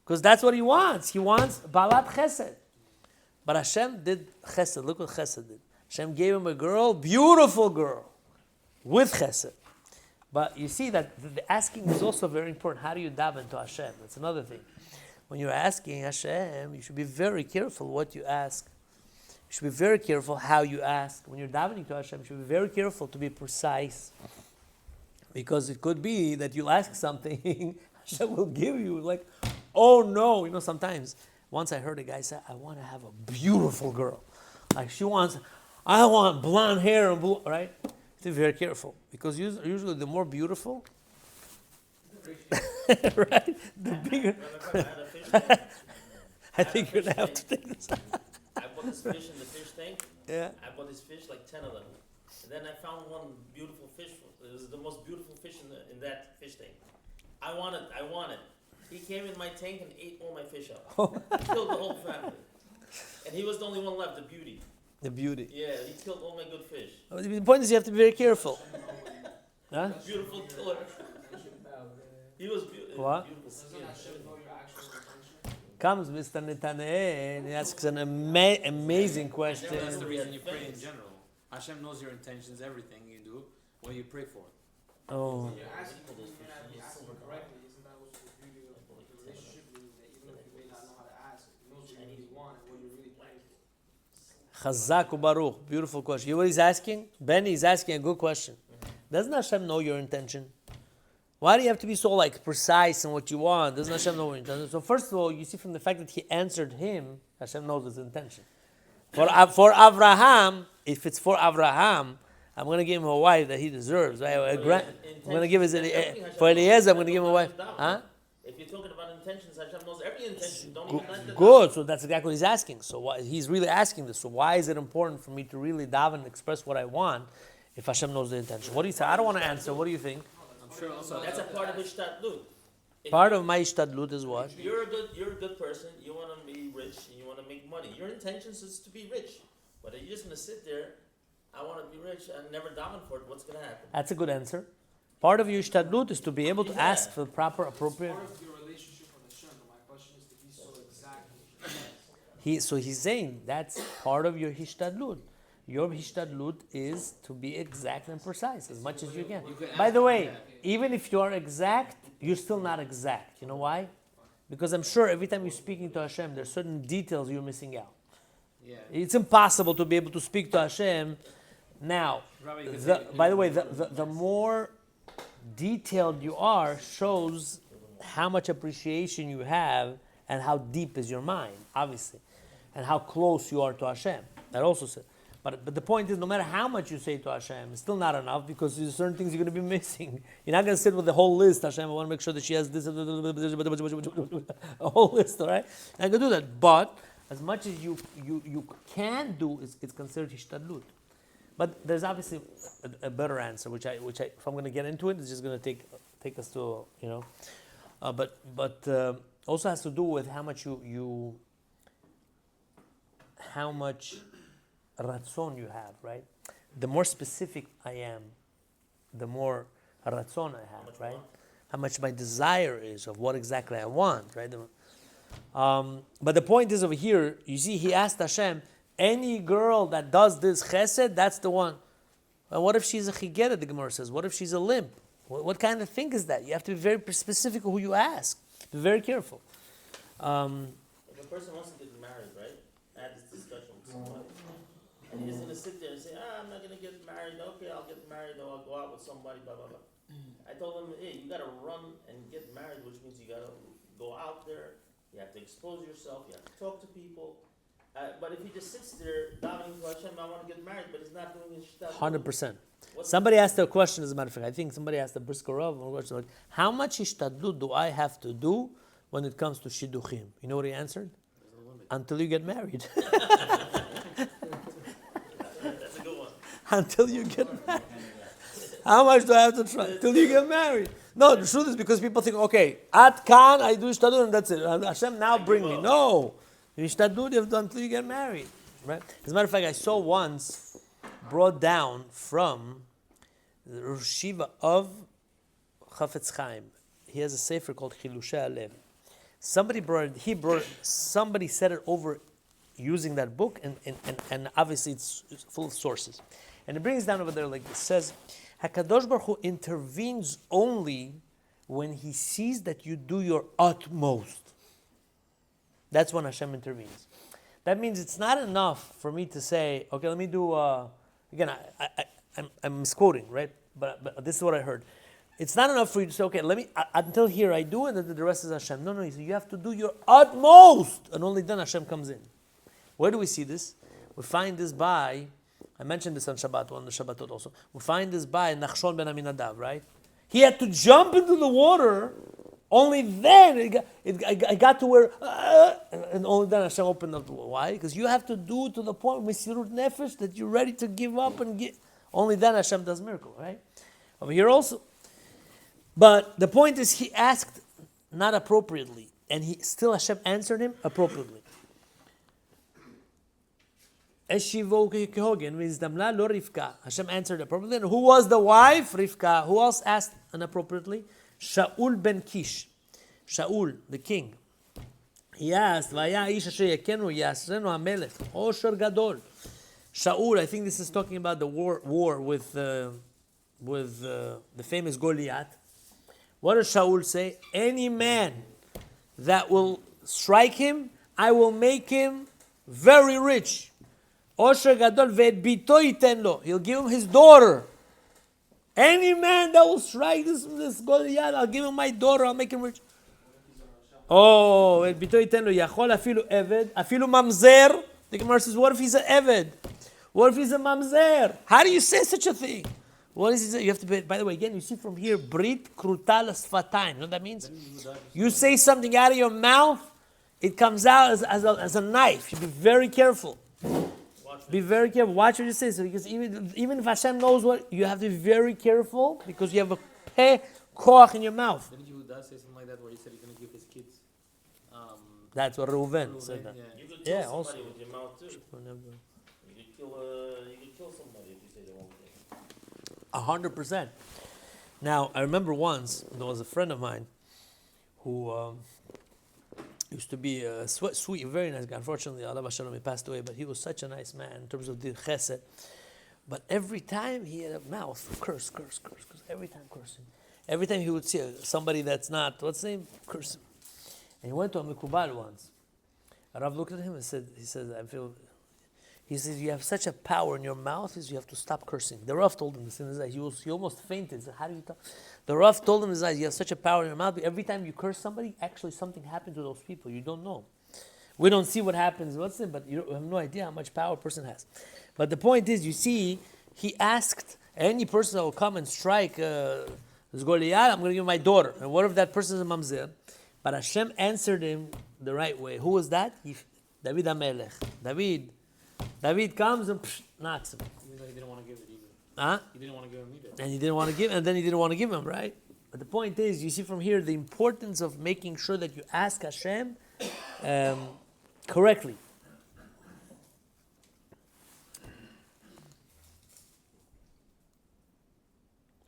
Because that's what he wants. He wants balat chesed. But Hashem did chesed. Look what chesed did. Hashem gave him a girl, beautiful girl, with chesed. But you see that the asking is also very important. How do you daven to Hashem? That's another thing. When you're asking Hashem, you should be very careful what you ask. You should be very careful how you ask. When you're davening to Hashem, you should be very careful to be precise. Because it could be that you'll ask something, Hashem will give you like, oh no. Sometimes, once I heard a guy say, I want to have a beautiful girl. Like I want blonde hair and blue, right? Be very careful. Because usually the more beautiful, right? The bigger. I think you're going to have to take this. I bought this fish in the fish tank. Yeah. I bought this fish, like 10 of them. And then I found one beautiful fish. It was the most beautiful fish in that fish tank. I want it. He came in my tank and ate all my fish up. He killed the whole family. And he was the only one left, the beauty. The beauty. Yeah, he killed all my good fish. The point is you have to be very careful. Huh? Beautiful killer. He was beautiful. What? Beautiful skin. Comes Mr. Netanyahu and he asks an amazing question. That's the reason you pray in general. Hashem knows your intentions, everything you do, what you pray for. Oh. You're asking for those may not be asking correctly. Isn't that also the beauty of the relationship? That even if you may not know how to ask, you know what you really want and what you're really praying for. Chazak ubaruch. Beautiful question. You know what he's asking? Benny, he's asking a good question. Doesn't Hashem know your intention? Why do you have to be so precise in what you want? Doesn't Hashem know your intention? So first of all, you see from the fact that he answered him, Hashem knows his intention. For Avraham, if it's for Avraham, I'm going to give him a wife that he deserves. Right? I'm going to give for Eliezer, I'm going to give him a wife. Huh? If you're talking about intentions, Hashem knows every intention. Don't even let the Good. So that's exactly what he's asking. So he's really asking this. So why is it important for me to really daven and express what I want if Hashem knows the intention? What do you say? I don't want to answer. What do you think? I'm sure also that's a part of Ishtadlut. Part of my ishtadlut is what? You're a good person. You want to be rich and you want to make money. Your intentions is to be rich. But are you just going to sit there I want to be rich and never daven for it. What's going to happen? That's a good answer. Part of your ishtadlut is to be able to ask for the proper, appropriate. Part of your relationship with Hashem, but my question is to be so exact. So he's saying that's part of your hishtadlut. Your hishtadlut is to be exact and precise as much as you can. By the way, even if you are exact, you're still not exact. You know why? Because I'm sure every time you're speaking to Hashem, there's certain details you're missing out. Yeah. It's impossible to be able to speak to Hashem. Now, Rabbi, you could the, say- by the way, the more detailed you are shows how much appreciation you have and how deep is your mind, obviously, and how close you are to Hashem. That also said. But the point is, no matter how much you say to Hashem, it's still not enough because there's certain things you're going to be missing. You're not going to sit with the whole list. Hashem, I want to make sure that she has this, a whole list, all right? I can do that. But as much as you can do, it's considered hishtadlut. But there's obviously a better answer, which I, if I'm going to get into it, it's just going to take us to, but also has to do with how much how much ratzon you have, right? The more specific I am, the more ratzon I have, right? How much my desire is of what exactly I want, right? But the point is over here, you see, he asked Hashem, any girl that does this chesed, that's the one. Well, what if she's a chigeret, the Gemara says? What if she's a limp? What kind of thing is that? You have to be very specific who you ask. Be very careful. If a person wants to get married, right? I had this discussion with somebody. And he's going to sit there and say, I'm not going to get married. Okay, I'll get married or I'll go out with somebody, blah, blah, blah. I told him, hey, you got to run and get married, which means you got to go out there. You have to expose yourself. You have to talk to people. But if he just sits there, davening to Hashem, I want to get married, but he's not doing his shtat. 100%. Somebody asked a question, as a matter of fact. I think somebody asked a brisker Rav, like, how much ishtadlut do I have to do when it comes to shidduchim? You know what he answered? Until you get married. That's a good one. Until you get married. How much do I have to try? Until you get married. No, the truth is because people think, okay, at Khan, I do ishtadlut and that's it. Hashem, now bring me. No. Ishtadlut you have to until you get married. Right? As a matter of fact, I saw once brought down from the Rosh Yeshiva of Chafetz Chaim. He has a sefer called Chilushei Alev. Somebody somebody said it over using that book, and obviously it's full of sources. And it brings down over there like this. It says, HaKadosh Baruch Hu intervenes only when He sees that you do your utmost. That's when Hashem intervenes. That means it's not enough for me to say, okay, let me do, again, I'm misquoting, right? But this is what I heard. It's not enough for you to say, okay, let me, until here I do, and then the rest is Hashem. No, you have to do your utmost, and only then Hashem comes in. Where do we see this? We find this by, I mentioned this on Shabbat, on the Shabbatot also. We find this by Nachshon ben Aminadav, right? He had to jump into the water. Only then I got to where, and only then Hashem opened up. Why? Because you have to do to the point, Mesirut Nefesh, that you're ready to give up and get. Only then Hashem does miracle, right? Over here also. But the point is, he asked not appropriately, and still Hashem answered him appropriately. Eshivo kehogen means damla lo Rivka. Hashem answered appropriately. And who was the wife? Rivka. Who else asked inappropriately? Shaul ben Kish. Shaul, the king. He asked, Vaya ish asher yakenu yasrenu hamelech. Osher gadol. Shaul, I think this is talking about the war with the famous Goliath. What does Shaul say? Any man that will strike him, I will make him very rich. Osher gadol ve'et bito yiten lo. He'll give him his daughter. Any man that will strike this Goliath, I'll give him my daughter, I'll make him rich. Oh, el bito yiten lo yachol afilu eved, afilu mamzer. The Gemara says, what if he's an eved? What if he's a mamzer? How do you say such a thing? What is it? You have to be, by the way, again, you see from here, brit kruta l'sfatayim. You know what that means? You say something out of your mouth, it comes out as a knife. You be very careful. Be very careful. Watch what you say. So because even if Hashem knows what, you have to be very careful because you have a peh koach in your mouth. Didn't Yehuda say something like that where he said he's going to give his kids? That's what Reuven said. That. You could Yeah, kill also. somebody with your mouth too. You could kill somebody if you say the wrong thing. 100%. Now, I remember once, there was a friend of mine who used to be a sweet, very nice guy. Unfortunately, Allah Shalom, he passed away, but he was such a nice man in terms of the chesed. But every time he had a mouth, curse, every time cursing. Every time he would see somebody that's not, what's the name? Cursing. And he went to a mikubal once. Rav looked at him and said, he says, you have such a power in your mouth, is you have to stop cursing. The Rav told him this in his eyes. He almost fainted. He said, how do you talk? The Rav told him in his eyes, you have such a power in your mouth, but every time you curse somebody, actually something happens to those people. You don't know. We don't see what happens, but you have no idea how much power a person has. But the point is, you see, he asked any person that will come and strike Goliath, I'm going to give him my daughter. And what if that person is a mamzer? But Hashem answered him the right way. Who was that? David HaMelech. David comes and knocks him. Even though he didn't want to give it either. Huh? He didn't want to give him either. And he didn't want to give, and then he didn't want to give him, right? But the point is, you see from here the importance of making sure that you ask Hashem correctly.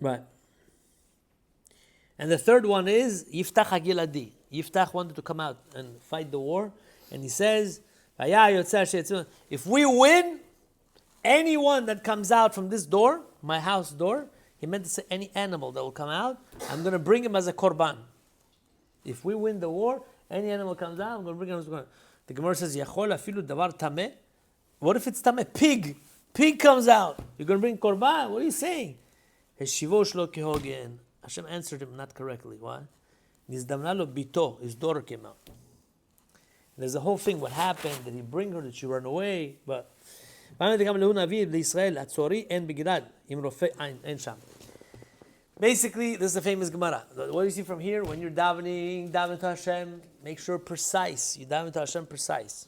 Right. And the third one is Yiftach Hagiladi. Yiftach wanted to come out and fight the war, and he says, if we win, anyone that comes out from this door, my house door, he meant to say any animal that will come out, I'm going to bring him as a korban. If we win the war, any animal comes out, I'm going to bring him as a korban. The Gemara says, Yachol afilu davar tameh. What if it's tameh? Pig. Pig comes out. You're going to bring korban? What are you saying? Heshivo shlo kehogen. Hashem answered him not correctly. Why? Nizdamna lo bito. His daughter came out. There's a whole thing. What happened? Did he bring her? Did she run away? But basically, this is a famous Gemara. What do you see from here? When you're davening to Hashem, make sure precise. You daven to Hashem precise.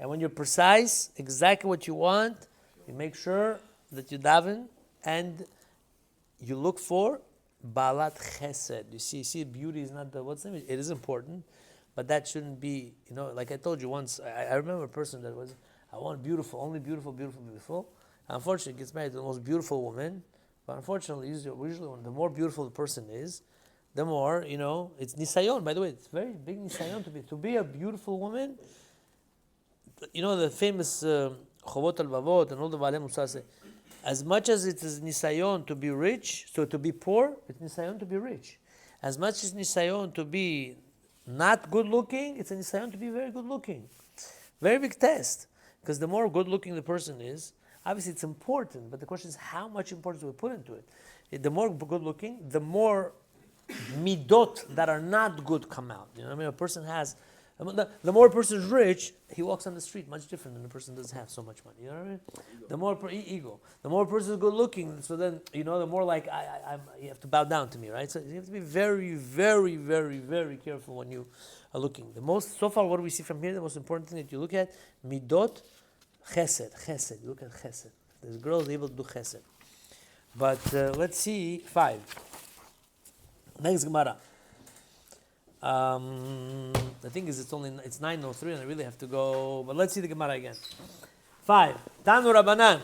And when you're precise, exactly what you want, you make sure that you daven and you look for balat chesed. You see, beauty is not what's the name? It is important, but that shouldn't be, like I told you once, I remember a person that was, I want beautiful, only beautiful. Unfortunately, gets married to the most beautiful woman, but unfortunately, usually the more beautiful the person is, the more, it's nisayon. By the way, it's very big nisayon to be a beautiful woman. The famous Chovot al-Vavot and all the Baalei Musar say, as much as it is nisayon to be rich, so to be poor, it's nisayon to be rich. As much as nisayon to be not good looking, it's a nisayon to be very good looking. Very big test. Because the more good looking the person is, obviously it's important, but the question is how much importance do we put into it? The more good looking, the more midot that are not good come out. A person has, the more a person is rich, he walks on the street much different than the person that doesn't have so much money. You know what I mean? The more ego. The more a person is good looking, so then the more like you have to bow down to me, right? So you have to be very, very, very, very careful when you are looking. So far, what do we see from here? The most important thing that you look at, midot, chesed. You look at chesed. This girl is able to do chesed. But let's see 5. Next Gemara. The thing is, it's 9:03, and I really have to go. But let's see the Gemara again. 5. Tanu Rabbanan.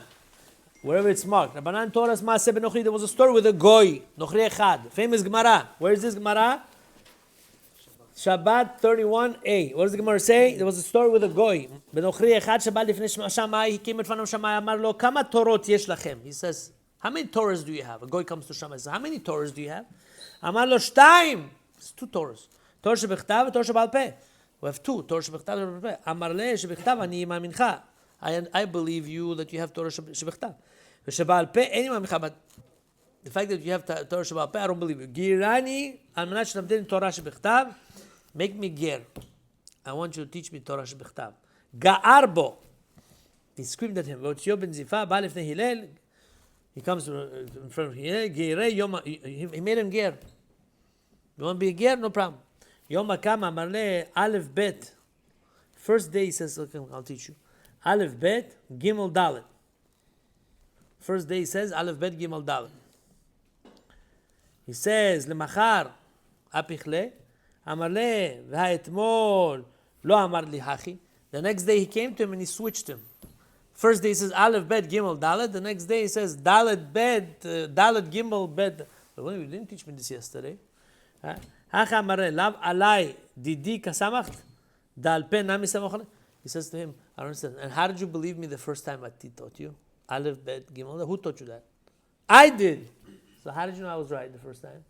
Wherever it's marked. Rabbanan told us Maaseh benochri. There was a story with a goy. Nochri echad. Famous Gemara. Where is this Gemara? Shabbat 31a. What does the Gemara say? There was a story with a goy. Benochri echad Shabbat lifnei Shammai. He came in front of Shammai. Amar lo kama torot yesh lachem. He says, how many Torahs do you have? A goy comes to Shammai and says, how many Torahs do you have? Amar lo shtaim. It's 2 Torahs. Torah shebechtav and Torah sheba'al peh. We have 2. Torah shebechtav and Torah sheba'al peh. Amar le shebechtav ani ma'amincha. I believe you that you have Torah shebechtav. Sheba'al peh ani ma'amincha. But the fact that you have Torah sheba'al peh, I don't believe you. Girani al manat shenamdin Torah shebechtav. Make me ger. I want you to teach me Torah shebechtav. Ga'ar bo. He screamed at him. V'otzio ben zifa ba lifnei Hillel. He comes in front of Hillel. Gerei yoma. He made him ger. You want to be a ger? No problem. Yom HaKam Amar le Aleph Bet. First day he says, okay, I'll teach you. Aleph Bet Gimel Dalet. First day he says Aleph Bet Gimel Dalet. He says Lemachar Apichle Amar le V'ha'etmol Lo Amar li Hachi. The next day he came to him and he switched him. First day he says Aleph, Bet, Gimel, Dalet. The next day he says Dalet, Bet, Dalet, Gimel, Bet. But you didn't teach me this yesterday. Hacha Mare, Lav Alai, Didi Kasamacht, Dal Pen Nami Samachale. He says to him, I don't understand. And how did you believe me the first time I taught you? Aleph, Bet, Gimel. Who taught you that? I did. So how did you know I was right the first time?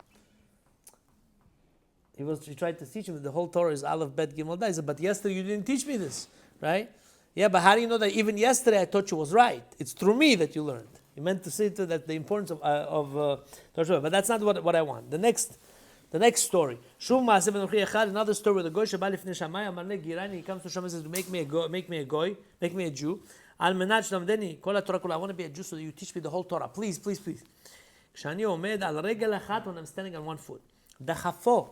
He tried to teach him that the whole Torah is Aleph, Bet, Gimel, Da. He said, but yesterday you didn't teach me this, right? Yeah, but how do you know that even yesterday I taught you was right? It's through me that you learned. He meant to say to that the importance of Torah, but that's not what I want. The next story. Another story where the Goy Shabbat Lifnei Shammai Amar Le Girani, he comes to Shammai and says, make me a goy, make me a Jew. Al Menat Shlamdeni Kol HaTorah Kula. I want to be a Jew so that you teach me the whole Torah. Please, please, please. Kshani Omed Al Regel Achat, when I'm standing on one foot. Dachafo.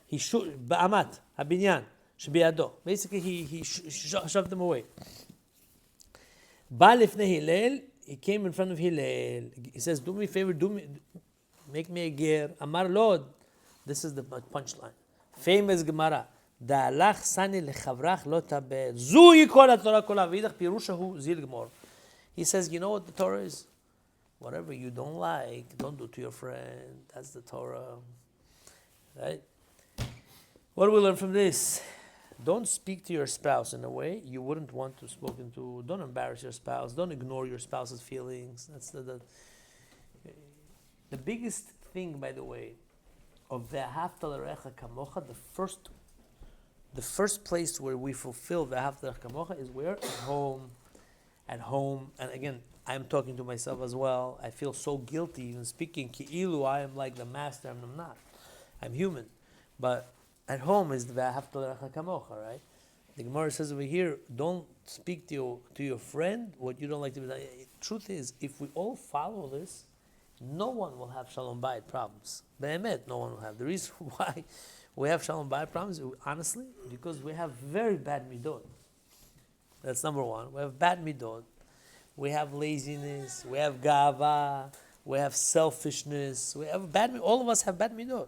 He should Ba'amat Habinyan Shebiyado. Basically, he shoved them away. Ba Lifnei Hillel. He came in front of Hillel. He says, do me a favor, make me a ger. Amar Lord. This is the punchline. Famous Gemara. Da'alach sani lechavrach lo tabed. Zui kol haTorah kola v'idach pirushahu zil gmor. He says, you know what the Torah is? Whatever you don't like, don't do to your friend. That's the Torah. Right? What do we learn from this? Don't speak to your spouse in a way you wouldn't want to spoken to. Don't embarrass your spouse. Don't ignore your spouse's feelings. That's the biggest thing, by the way, of Ve'ahavta l'recha kamocha. The first place where we fulfill Ve'ahavta l'recha kamocha is where? At home. At home. And again, I'm talking to myself as well. I feel so guilty even speaking. Ki'ilu, I am like the master. I'm not. I'm human. But at home is the Ve'ahavta l'recha kamocha, right? The Gemara says over here, don't speak to your friend what you don't like to be done. Truth is, if we all follow this, no one will have shalom bayit problems. Be'emet, no one will have. The reason why we have shalom bayit problems, honestly, because we have very bad midot. That's number one. We have bad midot. We have laziness. We have gava. We have selfishness. We have bad. All of us have bad midot.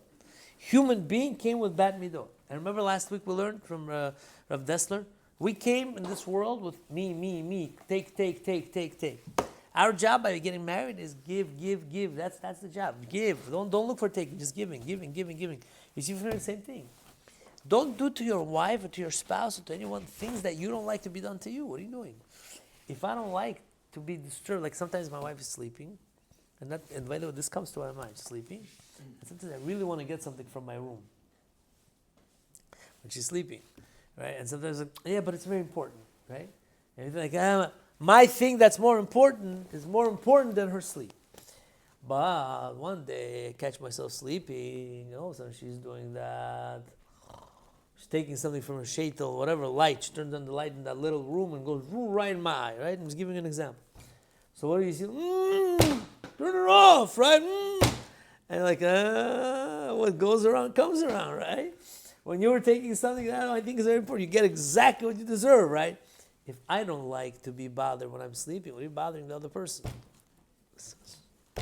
Human being came with bad midot. And remember last week we learned from Rav Dessler, we came in this world with me, take. Our job by getting married is give. That's the job. Give. Don't look for taking. Just giving. You see, the same thing. Don't do to your wife or to your spouse or to anyone things that you don't like to be done to you. What are you doing? If I don't like to be disturbed, like sometimes my wife is sleeping, and by the way, this comes to my mind, sleeping. And sometimes I really want to get something from my room when she's sleeping, right? And sometimes, yeah, but it's very important, right? And you're like, my thing that's more important is more important than her sleep. But one day I catch myself sleeping, all of a sudden she's doing that. She's taking something from her shaitel, whatever light. She turns on the light in that little room and goes right in my eye, right? I'm just giving an example. So what do you see? Turn her off, right? And like, what goes around comes around, right? When you were taking something that I think is very important, you get exactly what you deserve, right? If I don't like to be bothered when I'm sleeping, what are you bothering the other person?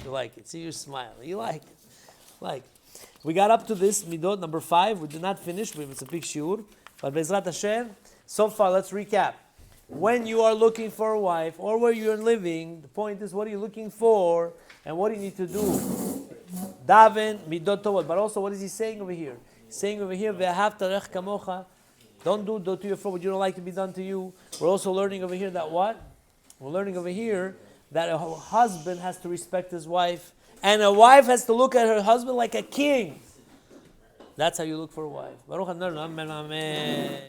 You like it. See, you're smiling. You like it. Like it. We got up to this, midot number 5. We did not finish. It's a big shiur. But Bezrat Hashem, so far, let's recap. When you are looking for a wife or where you're living, the point is, what are you looking for and what do you need to do? Daven, midot tovot. But also, what is he saying over here? He's saying over here, ve'ahavta l'recha kamocha. Don't do to your friend what you don't like to be done to you. We're also learning over here that what? We're learning over here that a husband has to respect his wife, and a wife has to look at her husband like a king. That's how you look for a wife. Baruch Adonai, amen, amen.